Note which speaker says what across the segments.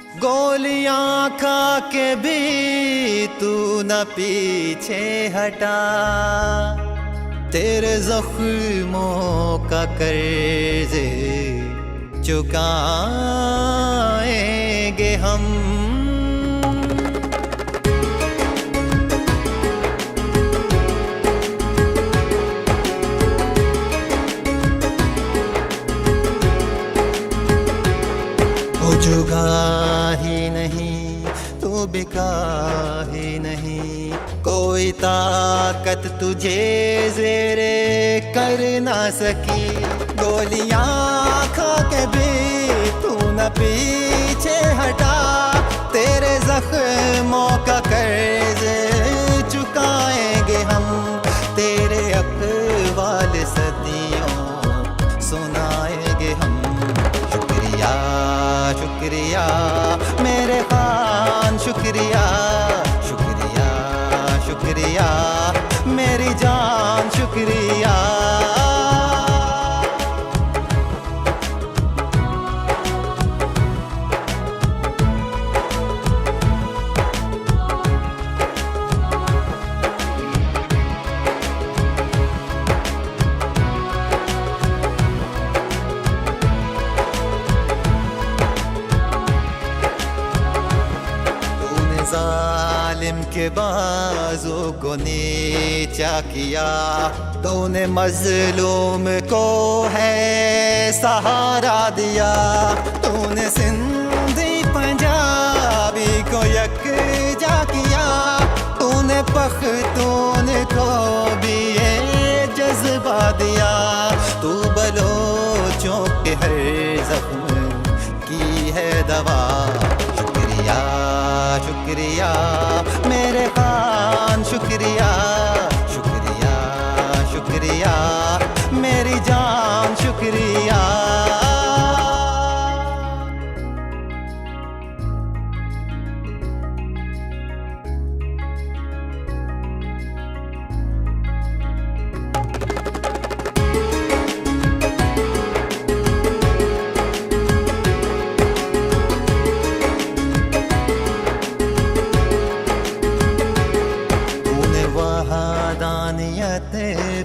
Speaker 1: गोलियां खा के भी तू न पीछे हटा, तेरे जख्मों का कर्ज चुकाएंगे हम। तू जुगा ही नहीं, तू बिका ही नहीं, कोई ताकत तुझे ज़ेरे कर ना सकी। गोलियां खा के भी तू न पीछे हटा, तेरे जख्मों का कर्ज चुकाएंगे हम। तेरे अक़वाल सदियों सुनाएंगे हम। शुक्रिया शुक्रिया मेरे खान, शुक्रिया शुक्रिया शुक्रिया मेरी जान, शुक्रिया। जालिम के बाजों को नीचा किया, तूने मजलूम को है सहारा दिया। तूने सिंधी पंजाबी को यकजा किया, तूने पख्तून को भी ये जज्बा दिया। तू बलोचों के हर जख्म की है दवा। शुक्रिया शुक्रिया मेरे खान, शुक्रिया शुक्रिया शुक्रिया मेरी जान, शुक्रिया।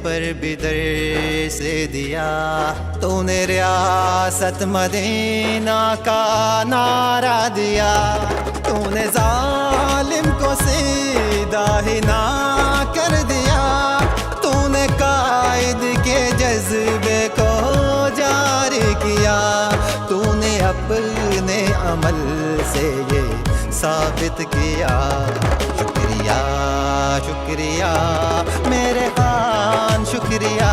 Speaker 1: पर बिदर से दिया, तूने रियासत मदीना का नारा दिया। तूने जालिम को सीधा ही ना कर दिया, तूने कायद के जज्बे को जारी किया। तूने अपने अमल से ये साबित किया। शुक्रिया शुक्रिया मेरे खान, शुक्रिया